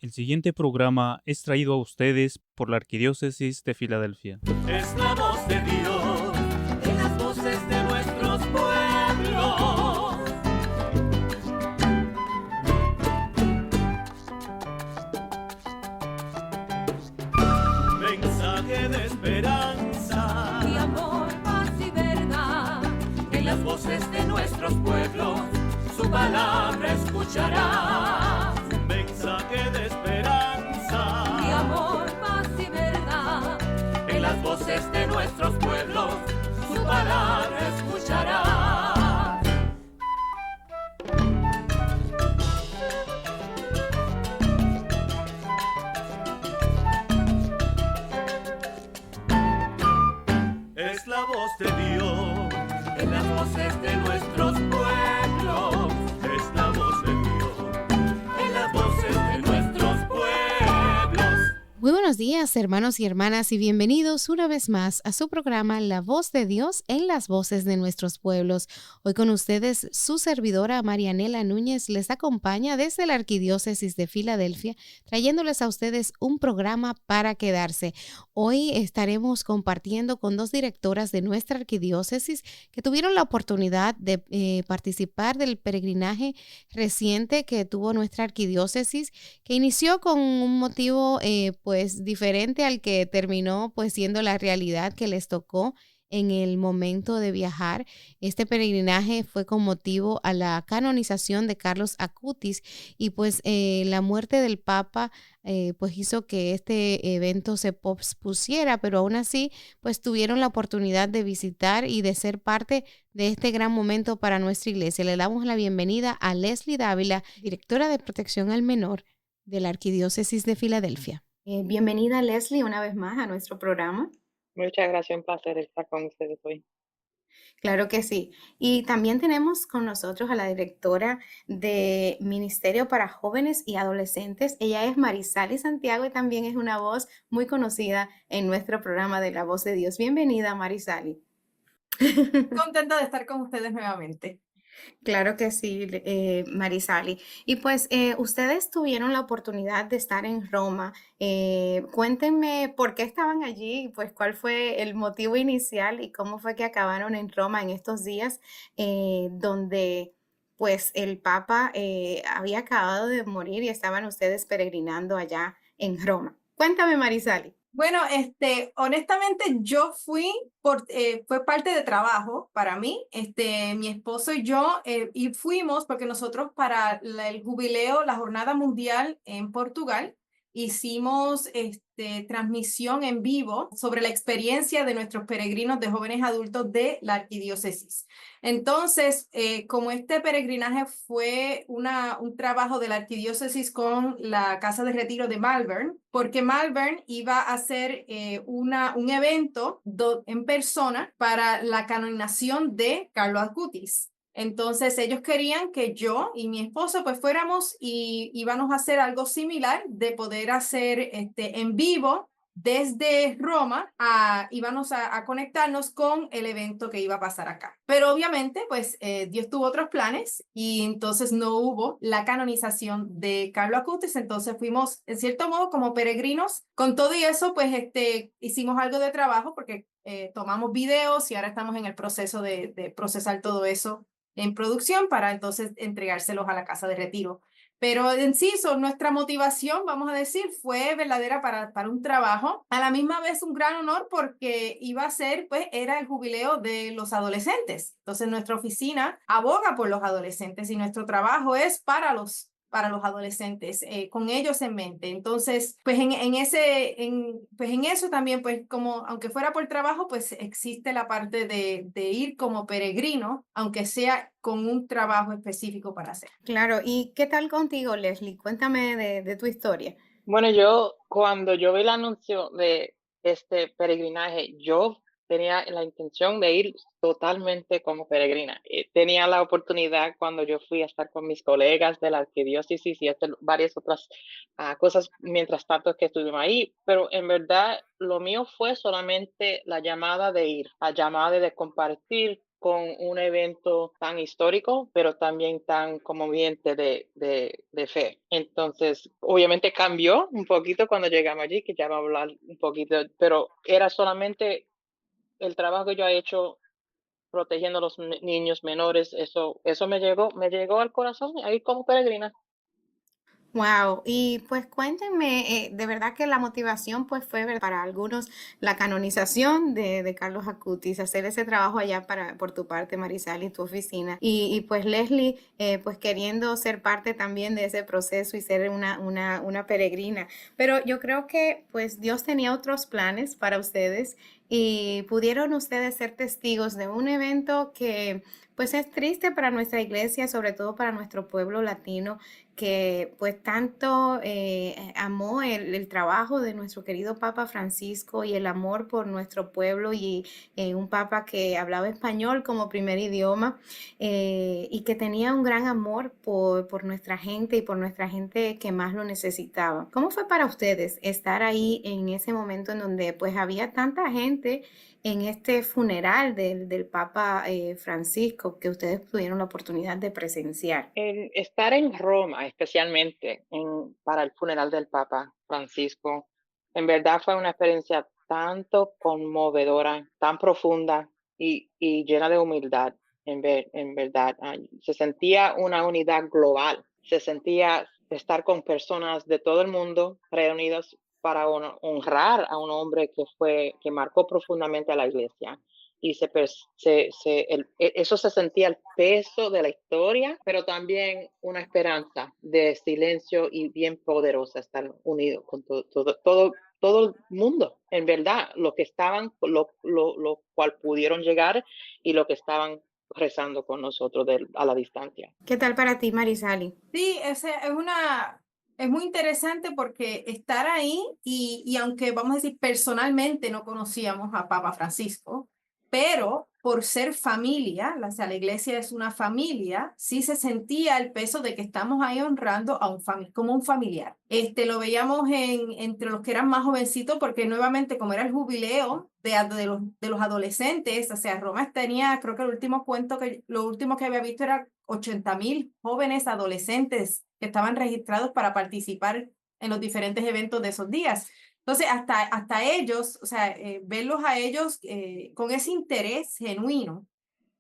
El siguiente programa es traído a ustedes por la Arquidiócesis de Filadelfia. Es la voz de Dios en las voces de nuestros pueblos. Mensaje de esperanza, de amor, paz y verdad. en las voces de nuestros pueblos, su palabra escucharás. Mensaje de esperanza, De amor, paz y verdad. en las voces de nuestros pueblos, su palabra escucharás. Es la voz de Dios en las voces de nuestros pueblos. Es la voz de Dios en las voces de nuestros pueblos. Muy buenos días, hermanos y hermanas, y bienvenidos una vez más a su programa La Voz de Dios en las voces de nuestros pueblos. Hoy con ustedes su servidora Marianela Núñez les acompaña desde la Arquidiócesis de Filadelfia, trayéndoles a ustedes un programa para quedarse. Hoy estaremos compartiendo con dos directoras de nuestra arquidiócesis que tuvieron la oportunidad de participar del peregrinaje reciente que tuvo nuestra arquidiócesis, que inició con un motivo pues diferente al que terminó pues siendo la realidad que les tocó en el momento de viajar. Este peregrinaje fue con motivo a la canonización de Carlos Acutis y pues la muerte del Papa pues hizo que este evento se pospusiera, pero aún así pues tuvieron la oportunidad de visitar y de ser parte de este gran momento para nuestra iglesia. Le damos la bienvenida a Leslie Dávila, directora de Protección al Menor de la Arquidiócesis de Filadelfia. Bienvenida Leslie una vez más a nuestro programa. Muchas gracias, un placer estar con ustedes hoy. Claro que sí. Y también tenemos con nosotros a la directora de Ministerio para Jóvenes y Adolescentes. Ella es Marisali Santiago y también es una voz muy conocida en nuestro programa de La Voz de Dios. Bienvenida, Marisali. Contenta de estar con ustedes nuevamente. Claro que sí, Marisali. Y pues ustedes tuvieron la oportunidad de estar en Roma. Cuéntenme por qué estaban allí, y pues cuál fue el motivo inicial y cómo fue que acabaron en Roma en estos días donde pues el Papa había acabado de morir y estaban ustedes peregrinando allá en Roma. Cuéntame, Marisali. Bueno, honestamente yo fue parte de trabajo para mí, mi esposo y yo, y fuimos porque nosotros para el jubileo, la Jornada Mundial en Portugal, hicimos transmisión en vivo sobre la experiencia de nuestros peregrinos de jóvenes adultos de la arquidiócesis. Entonces, como este peregrinaje fue un trabajo de la arquidiócesis con la Casa de Retiro de Malvern, porque Malvern iba a hacer un evento en persona para la canonización de Carlo Acutis. Entonces ellos querían que yo y mi esposo pues fuéramos y íbamos a hacer algo similar de poder hacer en vivo desde Roma, íbamos a conectarnos con el evento que iba a pasar acá. Pero obviamente pues Dios tuvo otros planes y entonces no hubo la canonización de Carlo Acutis, entonces fuimos en cierto modo como peregrinos. Con todo y eso pues hicimos algo de trabajo porque tomamos videos y ahora estamos en el proceso de procesar todo eso en producción para entonces entregárselos a la casa de retiro. Pero en sí, nuestra motivación, vamos a decir, fue verdadera para un trabajo. A la misma vez un gran honor porque iba a ser, pues, era el jubileo de los adolescentes. Entonces nuestra oficina aboga por los adolescentes y nuestro trabajo es para los adolescentes, con ellos en mente. Entonces, pues en eso también, pues como aunque fuera por trabajo, pues existe la parte de ir como peregrino, aunque sea con un trabajo específico para hacer. Claro, ¿y qué tal contigo, Leslie? Cuéntame de tu historia. Bueno, cuando yo vi el anuncio de este peregrinaje, yo tenía la intención de ir totalmente como peregrina. Tenía la oportunidad cuando yo fui a estar con mis colegas de la arquidiócesis y hacer varias otras cosas mientras tanto que estuvimos ahí, pero en verdad lo mío fue solamente la llamada de ir, la llamada de compartir con un evento tan histórico, pero también tan conmoviente de fe. Entonces, obviamente cambió un poquito cuando llegamos allí, que ya va a hablar un poquito, pero era solamente el trabajo que yo he hecho protegiendo a los niños menores, eso me llegó al corazón ahí como peregrina. Wow, y pues cuéntenme, de verdad que la motivación pues fue para algunos la canonización de Carlos Acutis, hacer ese trabajo allá por tu parte, Marisal, y tu oficina, y pues Leslie, pues queriendo ser parte también de ese proceso y ser una peregrina, pero yo creo que pues Dios tenía otros planes para ustedes y pudieron ustedes ser testigos de un evento que pues es triste para nuestra iglesia, sobre todo para nuestro pueblo latino, que pues tanto amó el trabajo de nuestro querido Papa Francisco y el amor por nuestro pueblo y un Papa que hablaba español como primer idioma y que tenía un gran amor por nuestra gente y por nuestra gente que más lo necesitaba. ¿Cómo fue para ustedes estar ahí en ese momento en donde pues había tanta gente en este funeral del Papa Francisco que ustedes tuvieron la oportunidad de presenciar? Estar en Roma, especialmente para el funeral del Papa Francisco, en verdad fue una experiencia tanto conmovedora, tan profunda y llena de humildad, en verdad. Se sentía una unidad global, se sentía estar con personas de todo el mundo reunidos para honrar a un hombre que marcó profundamente a la iglesia y eso se sentía el peso de la historia, pero también una esperanza de silencio y bien poderosa estar unido con todo el mundo, en verdad, lo que estaban, lo cual pudieron llegar y lo que estaban rezando con nosotros a la distancia. ¿Qué tal para ti, Marisali? Sí, es muy interesante porque estar ahí y aunque vamos a decir personalmente no conocíamos a Papa Francisco, pero por ser familia, o sea, la iglesia es una familia, sí se sentía el peso de que estamos ahí honrando a como un familiar. Lo veíamos entre los que eran más jovencitos porque nuevamente como era el jubileo de los adolescentes, o sea, Roma tenía, creo que lo último que había visto era 80,000 jóvenes adolescentes que estaban registrados para participar en los diferentes eventos de esos días. Entonces, hasta ellos, o sea, verlos a ellos con ese interés genuino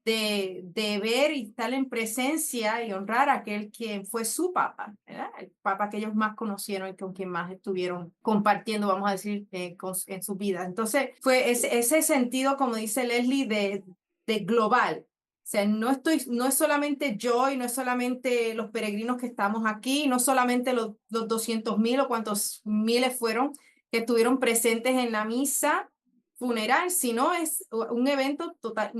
de ver y estar en presencia y honrar a aquel quien fue su papa, ¿verdad? El papa que ellos más conocieron y con quien más estuvieron compartiendo, vamos a decir, en su vida. Entonces, fue ese sentido, como dice Leslie, de global. O sea, no es solamente yo y no es solamente los peregrinos que estamos aquí, no solamente los 200,000 o cuantos miles fueron que estuvieron presentes en la misa funeral, sino es un evento total,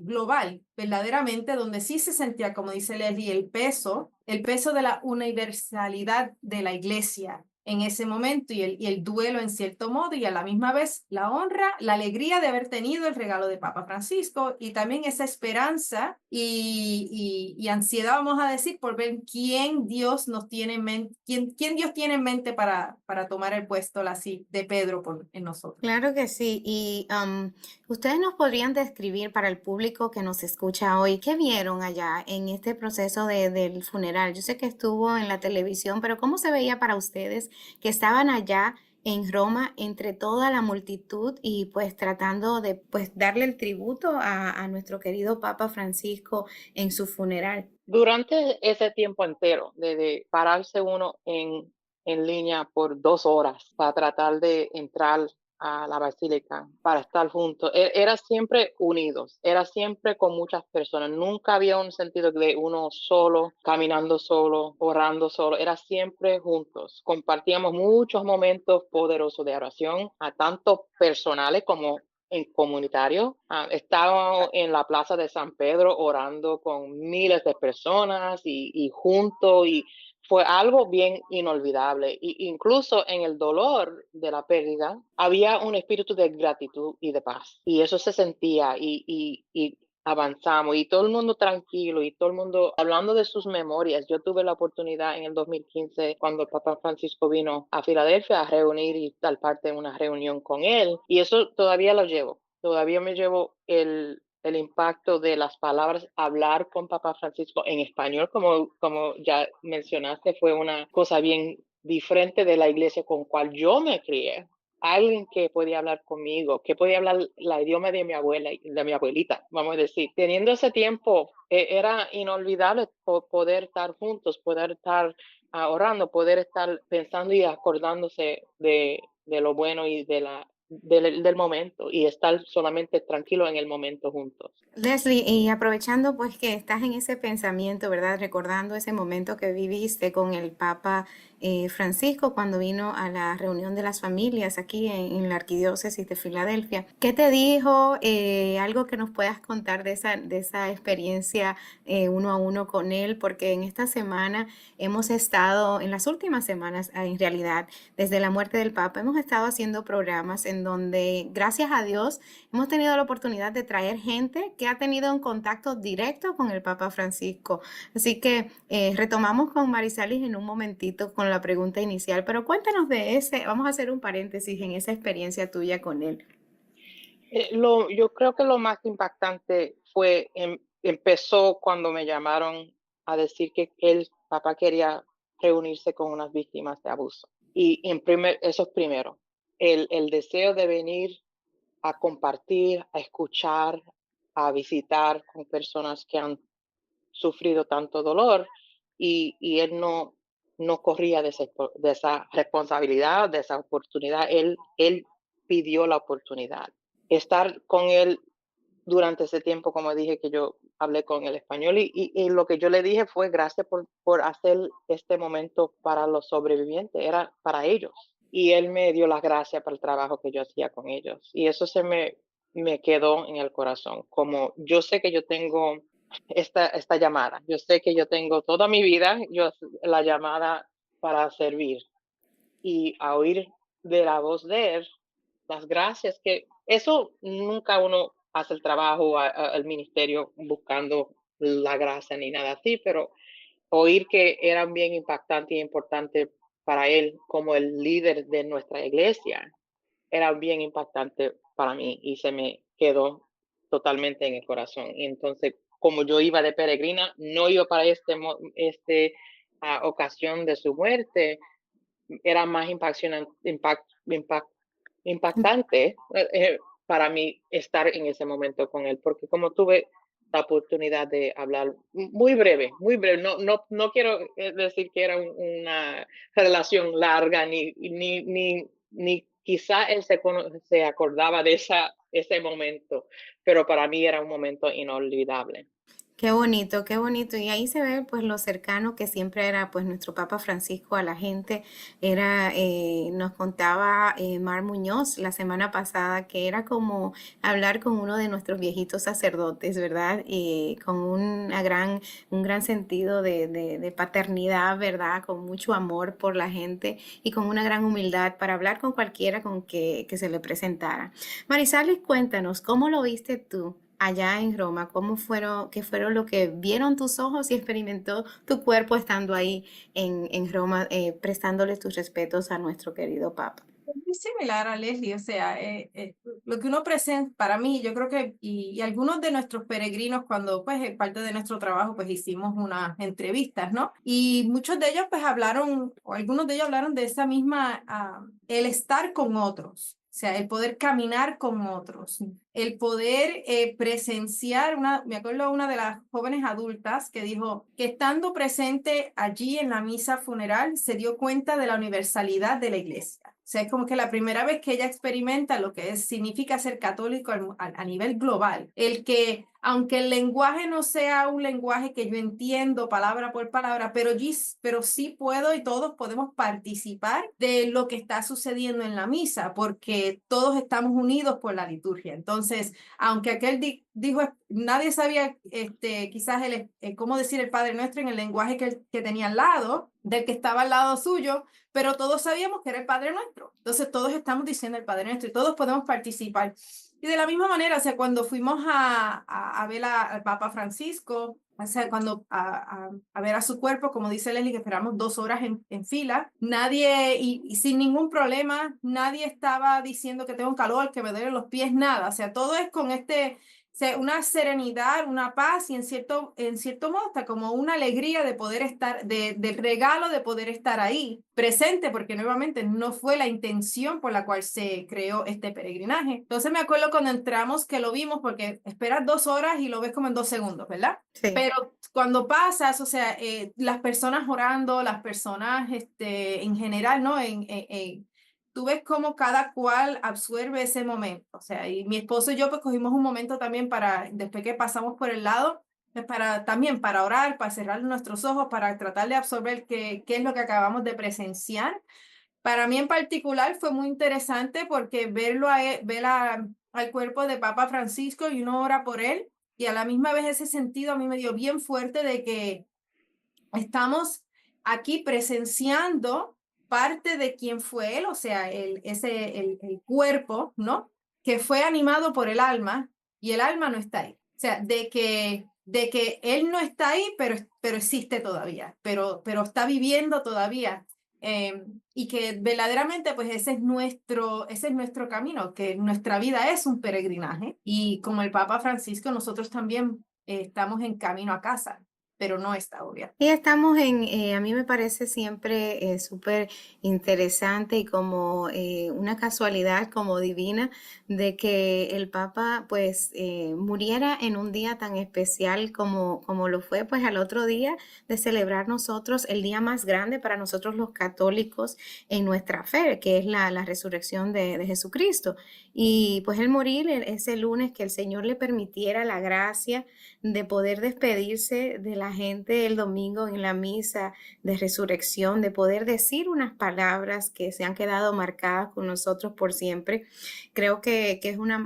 global, verdaderamente, donde sí se sentía, como dice Leslie, el peso de la universalidad de la iglesia en ese momento y el duelo en cierto modo y a la misma vez la honra, la alegría de haber tenido el regalo de Papa Francisco y también esa esperanza y ansiedad, vamos a decir, por ver quién Dios nos tiene en mente, quién Dios tiene en mente para tomar el puesto así de Pedro en nosotros. Claro que sí. Y ustedes nos podrían describir para el público que nos escucha hoy, ¿qué vieron allá en este proceso del funeral? Yo sé que estuvo en la televisión, pero ¿cómo se veía para ustedes que estaban allá en Roma entre toda la multitud y pues tratando de pues darle el tributo a nuestro querido Papa Francisco en su funeral? Durante ese tiempo entero, de pararse uno en línea por 2 horas para tratar de entrar a la basílica, para estar juntos, era siempre unidos, era siempre con muchas personas, nunca había un sentido de uno solo, caminando solo, orando solo, era siempre juntos. Compartíamos muchos momentos poderosos de oración, a tanto personales como en comunitario. Estábamos en la plaza de San Pedro orando con miles de personas y juntos y fue algo bien inolvidable. Incluso en el dolor de la pérdida había un espíritu de gratitud y de paz y eso se sentía y avanzamos y todo el mundo tranquilo y todo el mundo hablando de sus memorias. Yo tuve la oportunidad en el 2015 cuando el Papa Francisco vino a Filadelfia a reunir y tal parte de una reunión con él y eso todavía lo llevo. Todavía me llevo el impacto de las palabras, hablar con Papa Francisco en español, como ya mencionaste, fue una cosa bien diferente de la iglesia con cual yo me crié. Alguien que podía hablar conmigo, que podía hablar la idioma de mi abuela, de mi abuelita, vamos a decir. Teniendo ese tiempo, era inolvidable poder estar juntos, poder estar orando, poder estar pensando y acordándose de lo bueno y del momento y estar solamente tranquilo en el momento juntos. Leslie, y aprovechando pues que estás en ese pensamiento, ¿verdad? Recordando ese momento que viviste con el Papa Francisco cuando vino a la reunión de las familias aquí en la Arquidiócesis de Filadelfia. ¿Qué te dijo? Algo que nos puedas contar de esa experiencia uno a uno con él, porque en esta semana hemos estado, en las últimas semanas en realidad, desde la muerte del Papa, hemos estado haciendo programas en donde, gracias a Dios, hemos tenido la oportunidad de traer gente que ha tenido un contacto directo con el Papa Francisco. Así que retomamos con Marisalis en un momentito con la pregunta inicial, pero cuéntanos de vamos a hacer un paréntesis en esa experiencia tuya con él. Yo creo que lo más impactante empezó cuando me llamaron a decir que el papá quería reunirse con unas víctimas de abuso. Y eso es primero, el deseo de venir a compartir, a escuchar, a visitar con personas que han sufrido tanto dolor y él no corría de esa responsabilidad, de esa oportunidad. Él pidió la oportunidad. Estar con él durante ese tiempo, como dije, que yo hablé con el español y lo que yo le dije fue gracias por hacer este momento para los sobrevivientes, era para ellos. Y él me dio las gracias por el trabajo que yo hacía con ellos. Y eso me quedó en el corazón. Como yo sé que yo tengo esta llamada, yo sé que yo tengo toda mi vida la llamada para servir. Y a oír de la voz de él, las gracias, que eso nunca uno hace el trabajo al ministerio buscando la gracia ni nada así, pero oír que eran bien impactante y importante para él como el líder de nuestra iglesia, era bien impactante para mí y se me quedó totalmente en el corazón. Y entonces, como yo iba de peregrina, no iba para ocasión de su muerte, era más impactante para mí estar en ese momento con él, porque como tuve la oportunidad de hablar muy breve, no quiero decir que era una relación larga, ni quizá él se acordaba de ese momento, pero para mí era un momento inolvidable. Qué bonito, qué bonito. Y ahí se ve pues lo cercano que siempre era pues nuestro Papa Francisco a la gente. Nos contaba Mar Muñoz la semana pasada que era como hablar con uno de nuestros viejitos sacerdotes, ¿verdad? Con un gran sentido de paternidad, ¿verdad? Con mucho amor por la gente y con una gran humildad para hablar con cualquiera con que se le presentara. Marisales, cuéntanos, ¿cómo lo viste tú allá en Roma? ¿Qué fueron lo que vieron tus ojos y experimentó tu cuerpo estando ahí en Roma, prestándole tus respetos a nuestro querido Papa? Es muy similar a Leslie, o sea, lo que uno presenta para mí, yo creo que, y algunos de nuestros peregrinos, cuando pues parte de nuestro trabajo, pues hicimos unas entrevistas, ¿no? Y muchos de ellos pues hablaron, o algunos de ellos hablaron de esa misma, el estar con otros. O sea, el poder caminar con otros, el poder presenciar, me acuerdo una de las jóvenes adultas que dijo que estando presente allí en la misa funeral se dio cuenta de la universalidad de la iglesia. O sea, es como que la primera vez que ella experimenta lo que significa ser católico a nivel global. El que, aunque el lenguaje no sea un lenguaje que yo entiendo palabra por palabra, pero sí puedo y todos podemos participar de lo que está sucediendo en la misa, porque todos estamos unidos por la liturgia. Entonces, aunque aquel dijo, nadie sabía quizás cómo decir el Padre Nuestro en el lenguaje que tenía al lado, del que estaba al lado suyo, pero todos sabíamos que era el Padre Nuestro. Entonces todos estamos diciendo el Padre Nuestro y todos podemos participar. Y de la misma manera, o sea, cuando fuimos a ver al Papa Francisco, o sea, a ver a su cuerpo, como dice Leslie, que esperamos 2 horas en fila, nadie, y sin ningún problema, nadie estaba diciendo que tengo calor, que me duelen los pies, nada. O sea, todo es con una serenidad, una paz y en cierto modo hasta como una alegría de poder estar, del regalo de poder estar ahí presente, porque nuevamente no fue la intención por la cual se creó este peregrinaje. Entonces me acuerdo cuando entramos que lo vimos, porque esperas 2 horas y lo ves como en 2 segundos, ¿verdad? Sí. Pero cuando pasas, o sea, las personas orando, las personas en general, ¿no? Tú ves cómo cada cual absorbe ese momento. O sea, y mi esposo y yo pues cogimos un momento también para, después que pasamos por el lado, pues también para orar, para cerrar nuestros ojos, para tratar de absorber qué es lo que acabamos de presenciar. Para mí en particular fue muy interesante porque verlo al cuerpo de Papa Francisco y uno ora por él, y a la misma vez ese sentido a mí me dio bien fuerte de que estamos aquí presenciando parte de quién fue él, o sea, el cuerpo, ¿no? Que fue animado por el alma y el alma no está ahí. O sea, de que él no está ahí, pero existe todavía, pero está viviendo todavía. Y que verdaderamente, pues ese es nuestro camino, que nuestra vida es un peregrinaje. Y como el Papa Francisco, nosotros también estamos en camino a casa, pero no está obvia. Y estamos a mí me parece siempre súper interesante y como una casualidad como divina de que el Papa pues muriera en un día tan especial como lo fue pues al otro día de celebrar nosotros el día más grande para nosotros los católicos en nuestra fe, que es la resurrección de Jesucristo. Y pues el morir ese lunes, que el Señor le permitiera la gracia de poder despedirse de la gente el domingo en la misa de resurrección, de poder decir unas palabras que se han quedado marcadas con nosotros por siempre. Creo que es una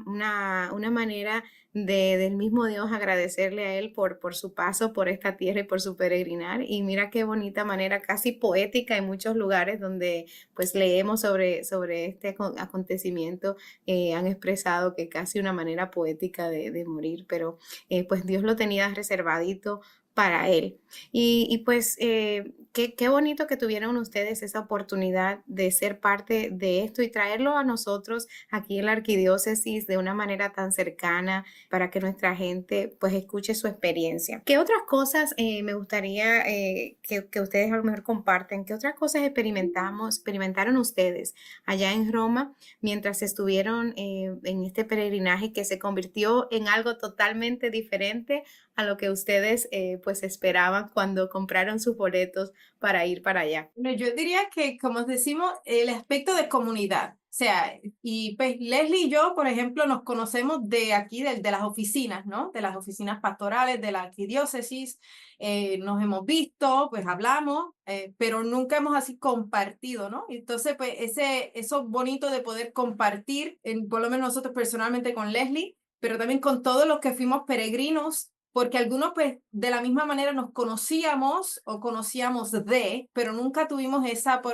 manera del mismo Dios agradecerle a Él por su paso por esta tierra y por su peregrinar. Y mira qué bonita manera, casi poética en muchos lugares donde pues leemos sobre este acontecimiento, han expresado que casi una manera poética de morir, pero pues Dios lo tenía reservadito para él. Y pues qué bonito que tuvieron ustedes esa oportunidad de ser parte de esto y traerlo a nosotros aquí en la arquidiócesis de una manera tan cercana para que nuestra gente pues escuche su experiencia. ¿Qué otras cosas me gustaría que ustedes a lo mejor comparten? ¿Qué otras cosas experimentaron ustedes allá en Roma mientras estuvieron en este peregrinaje que se convirtió en algo totalmente diferente a lo que ustedes pues esperaban cuando compraron sus boletos para ir para allá? Bueno, yo diría que, como decimos, el aspecto de comunidad. O sea, y pues Leslie y yo, por ejemplo, nos conocemos de aquí, de las oficinas, ¿no? De las oficinas pastorales de la arquidiócesis. Nos hemos visto, pues hablamos, pero nunca hemos así compartido, ¿no? Entonces, pues eso bonito de poder compartir, por lo menos nosotros personalmente con Leslie, pero también con todos los que fuimos peregrinos, porque algunos pues de la misma manera nos conocíamos o conocíamos pero nunca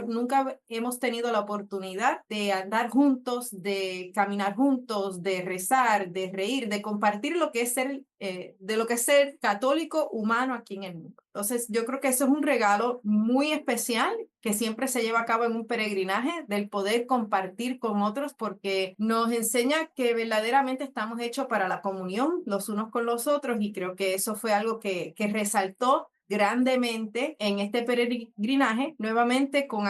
nunca hemos tenido la oportunidad de andar juntos, de caminar juntos, de rezar, de reír, de compartir lo que es ser católico humano aquí en el mundo. Entonces yo creo que eso es un regalo muy especial que siempre se lleva a cabo en un peregrinaje, del poder compartir con otros, porque nos enseña que verdaderamente estamos hechos para la comunión los unos con los otros, y creo que eso fue algo que resaltó grandemente en este peregrinaje, nuevamente con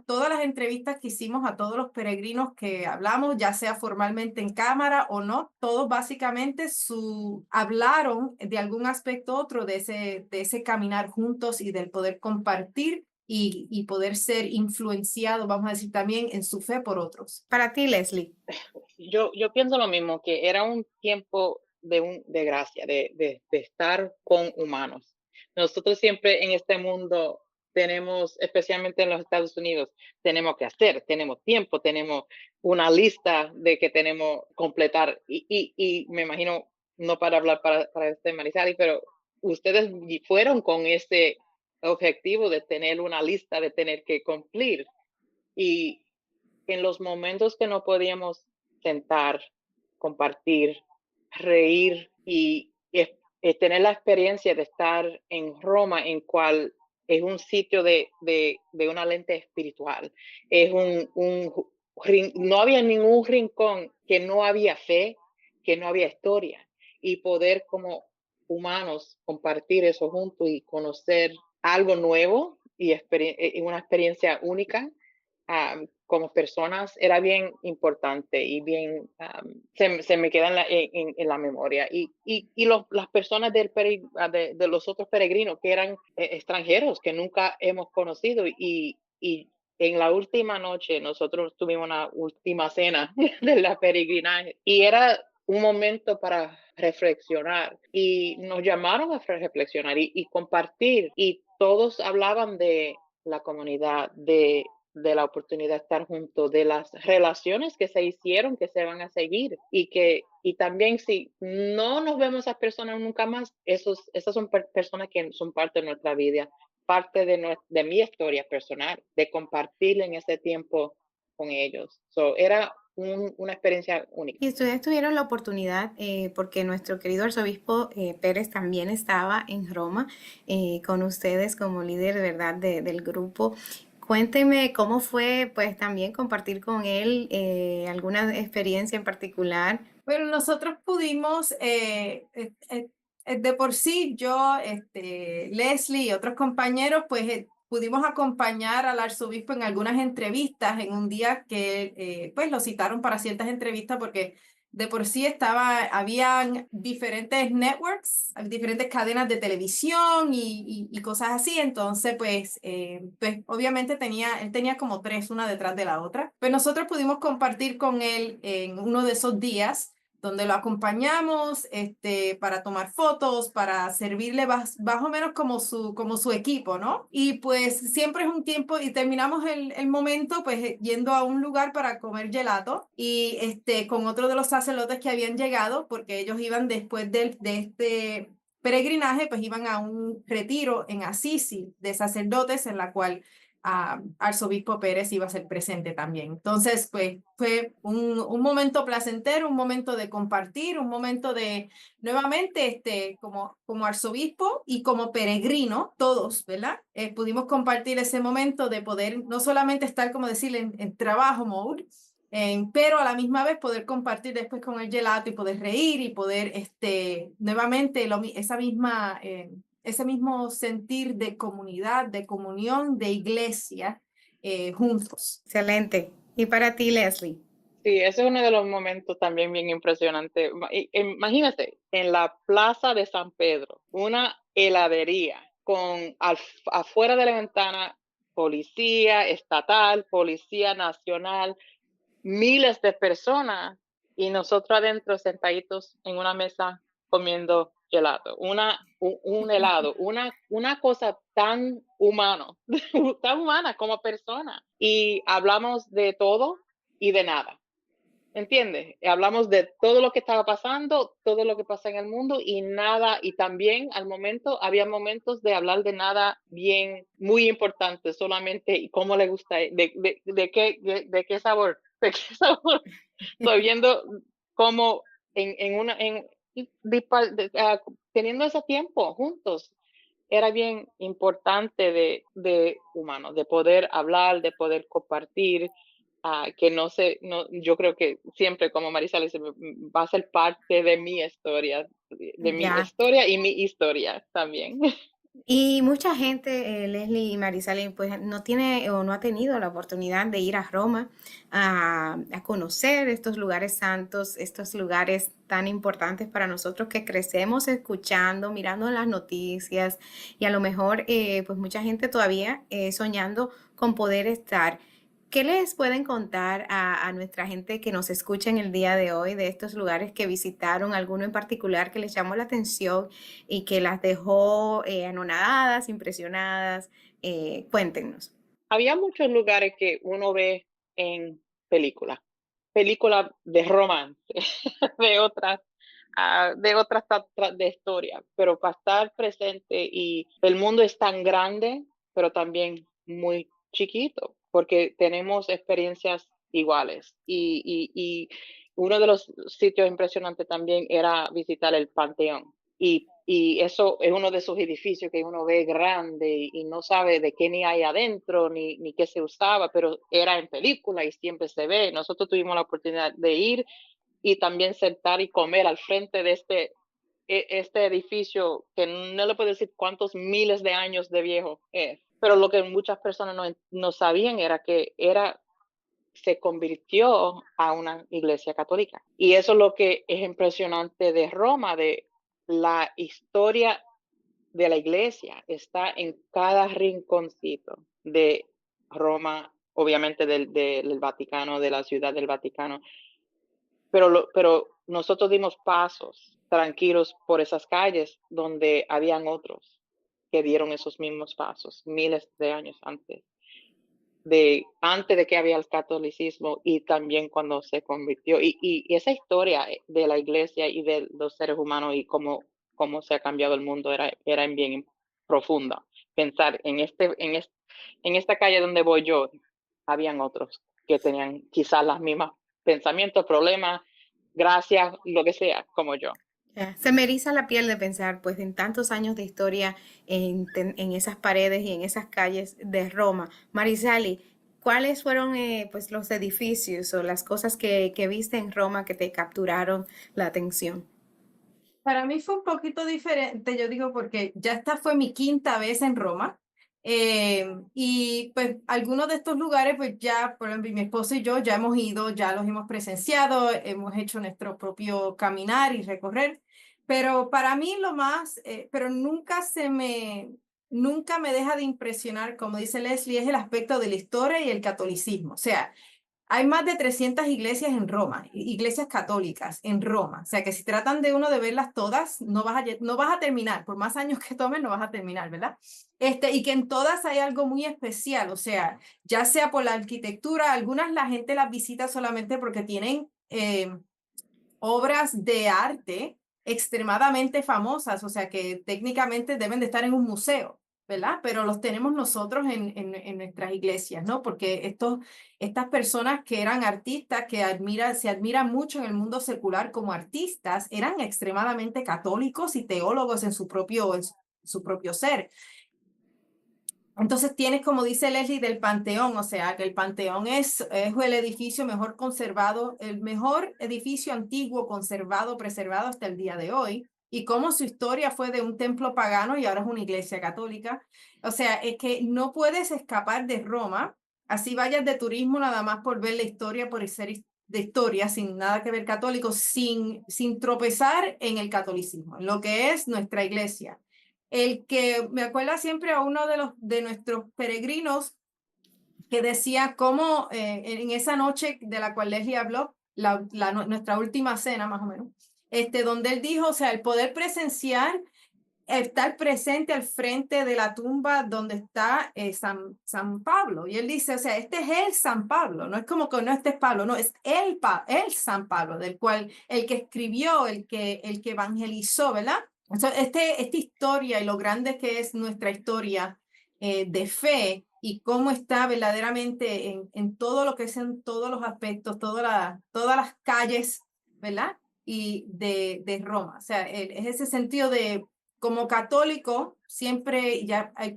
todas las entrevistas que hicimos a todos los peregrinos que hablamos, ya sea formalmente en cámara o no, todos básicamente hablaron de algún aspecto u otro de ese caminar juntos y del poder compartir y poder ser influenciado, vamos a decir, también en su fe por otros. Para ti, Leslie. Yo pienso lo mismo, que era un tiempo de gracia, de estar con humanos. Nosotros siempre en este mundo tenemos, especialmente en los Estados Unidos, tenemos que hacer, tenemos tiempo, tenemos una lista de que tenemos que completar. Y me imagino, no para hablar para este Marisali, pero ustedes fueron con ese objetivo de tener una lista, de tener que cumplir. Y en los momentos que no podíamos sentar, compartir, reír y tener la experiencia de estar en Roma, en cual es un sitio de una lente espiritual. Es no había ningún rincón que no había fe, que no había historia. y poder como humanos compartir eso juntos y conocer algo nuevo y una experiencia única como personas era bien importante y bien, se me queda en la memoria. Y las personas de los otros peregrinos que eran extranjeros, que nunca hemos conocido. Y en la última noche nosotros tuvimos una última cena de la peregrinaje y era un momento para reflexionar y nos llamaron a reflexionar y compartir y todos hablaban de la comunidad, de la oportunidad de estar juntos, de las relaciones que se hicieron, que se van a seguir y también si no nos vemos a esas personas nunca más, esas son personas que son parte de nuestra vida, parte de mi historia personal, de compartir en ese tiempo con ellos. Era una experiencia única. Y ustedes tuvieron la oportunidad, porque nuestro querido arzobispo Pérez también estaba en Roma con ustedes como líder, ¿verdad?, del grupo. Cuéntenme cómo fue, pues, también compartir con él alguna experiencia en particular. Bueno, nosotros pudimos, de por sí, yo, Leslie y otros compañeros, pues pudimos acompañar al arzobispo en algunas entrevistas en un día que pues lo citaron para ciertas entrevistas porque de por sí habían diferentes networks, diferentes cadenas de televisión y cosas así. Entonces, pues obviamente él tenía como tres, una detrás de la otra. Pues nosotros pudimos compartir con él en uno de esos días donde lo acompañamos para tomar fotos, para servirle más o menos como su equipo, ¿no? Y pues siempre es un tiempo y terminamos el momento pues yendo a un lugar para comer gelato y con otro de los sacerdotes que habían llegado, porque ellos iban después de este peregrinaje, pues iban a un retiro en Assisi de sacerdotes en la cual arzobispo Pérez iba a ser presente también. Entonces, pues fue un momento placentero, un momento de compartir, un momento de nuevamente como arzobispo y como peregrino, todos, ¿verdad? Pudimos compartir ese momento de poder no solamente estar, como decir, en trabajo mode, pero a la misma vez poder compartir después con el gelato y poder reír y poder nuevamente ese mismo sentir de comunidad, de comunión, de iglesia juntos. Excelente. ¿Y para ti, Leslie? Sí, ese es uno de los momentos también bien impresionantes. Imagínate, en la plaza de San Pedro, una heladería con afuera de la ventana policía estatal, policía nacional, miles de personas y nosotros adentro sentaditos en una mesa comiendo gelato, un helado, una cosa tan humano, tan humana como persona. Y hablamos de todo y de nada. ¿Entiendes? Hablamos de todo lo que estaba pasando, todo lo que pasa en el mundo y nada, y también al momento, había momentos de hablar de nada bien, muy importante, solamente cómo le gusta, de qué sabor, de qué sabor. Estoy viendo cómo teniendo ese tiempo juntos, era bien importante de humanos, de poder hablar, de poder compartir, que yo creo que siempre, como Marisa dice, va a ser parte de mi historia, de mi Ya. historia y mi historia también. Y mucha gente, Leslie y Marisela, pues no tiene o no ha tenido la oportunidad de ir a Roma a conocer estos lugares santos, estos lugares tan importantes para nosotros que crecemos escuchando, mirando las noticias y a lo mejor pues mucha gente todavía soñando con poder estar. ¿Qué les pueden contar a nuestra gente que nos escucha en el día de hoy de estos lugares que visitaron, alguno en particular que les llamó la atención y que las dejó anonadadas, impresionadas? Cuéntenos. Había muchos lugares que uno ve en películas de romance, de historia, pero para estar presente y el mundo es tan grande, pero también muy chiquito, porque tenemos experiencias iguales. Y uno de los sitios impresionantes también era visitar el Panteón. Y eso es uno de esos edificios que uno ve grande y no sabe de qué ni hay adentro, ni qué se usaba, pero era en película y siempre se ve. Nosotros tuvimos la oportunidad de ir y también sentar y comer al frente de este edificio, que no le puedo decir cuántos miles de años de viejo es, pero lo que muchas personas no sabían era que se convirtió a una iglesia católica. Y eso es lo que es impresionante de Roma, de la historia de la iglesia. Está en cada rinconcito de Roma, obviamente del Vaticano, de la ciudad del Vaticano. Pero nosotros dimos pasos tranquilos por esas calles donde habían otros que dieron esos mismos pasos miles de años antes de que había el catolicismo y también cuando se convirtió. Y esa historia de la iglesia y de los seres humanos y cómo se ha cambiado el mundo era bien profunda. Pensar en esta calle donde voy yo, habían otros que tenían quizás las mismas pensamientos, problemas, gracias, lo que sea, como yo. Ya, se me eriza la piel de pensar, pues, en tantos años de historia en esas paredes y en esas calles de Roma. Marisali, ¿cuáles fueron pues, los edificios o las cosas que viste en Roma que te capturaron la atención? Para mí fue un poquito diferente, yo digo, porque ya esta fue mi quinta vez en Roma. Y pues algunos de estos lugares, pues ya, por ejemplo, mi esposo y yo ya hemos ido, ya los hemos presenciado, hemos hecho nuestro propio caminar y recorrer. Pero para mí lo más, pero nunca me deja de impresionar, como dice Leslie, es el aspecto de la historia y el catolicismo. O sea, hay más de 300 iglesias en Roma, iglesias católicas en Roma. O sea, que si tratan de uno de verlas todas, no vas a terminar. Por más años que tomen, no vas a terminar, ¿verdad? Y que en todas hay algo muy especial. O sea, ya sea por la arquitectura, algunas la gente las visita solamente porque tienen obras de arte extremadamente famosas. O sea, que técnicamente deben de estar en un museo, ¿verdad? Pero los tenemos nosotros en nuestras iglesias, ¿no? Porque estas personas que eran artistas, que se admiran mucho en el mundo secular como artistas, eran extremadamente católicos y teólogos en su propio ser. Entonces tienes, como dice Leslie, del Panteón, o sea, que el Panteón es el edificio mejor conservado, el mejor edificio antiguo conservado, preservado hasta el día de hoy. Y cómo su historia fue de un templo pagano y ahora es una iglesia católica. O sea, es que no puedes escapar de Roma, así vayas de turismo nada más por ver la historia, por ser de historia, sin nada que ver católico, sin tropezar en el catolicismo, en lo que es nuestra iglesia. El que me acuerda siempre a uno de nuestros peregrinos que decía cómo en esa noche de la cual Leslie habló, nuestra última cena más o menos, donde él dijo, o sea, el poder presenciar, estar presente al frente de la tumba donde está San Pablo. Y él dice, o sea, este es el San Pablo, no es como que no este es Pablo, no, es el San Pablo, del cual el que escribió, el que evangelizó, ¿verdad? Entonces, esta historia y lo grande que es nuestra historia de fe y cómo está verdaderamente en todo lo que es en todos los aspectos, todas las calles, ¿verdad? Y de Roma. O sea, es ese sentido de, como católico, siempre,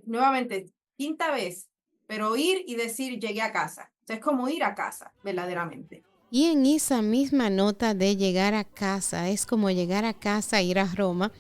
nuevamente, quinta vez, pero ir y decir, llegué a casa. O sea, es como ir a casa, verdaderamente. Y en esa misma nota de llegar a casa, es como llegar a casa, ir a Roma,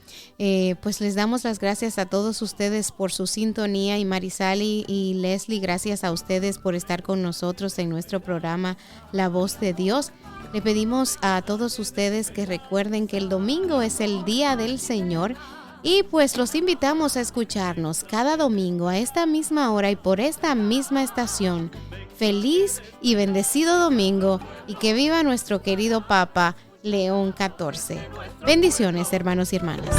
pues les damos las gracias a todos ustedes por su sintonía y Marisali y Leslie, gracias a ustedes por estar con nosotros en nuestro programa La Voz de Dios. Le pedimos a todos ustedes que recuerden que el domingo es el Día del Señor y pues los invitamos a escucharnos cada domingo a esta misma hora y por esta misma estación. Feliz y bendecido domingo y que viva nuestro querido Papa León XIV. Bendiciones, hermanos y hermanas.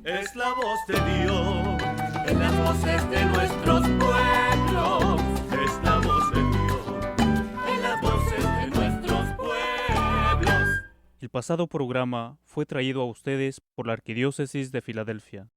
Es la voz de Dios, en las voces de nuestros pueblos. Es la voz de Dios, en las voces de nuestros pueblos. El pasado programa fue traído a ustedes por la Arquidiócesis de Filadelfia.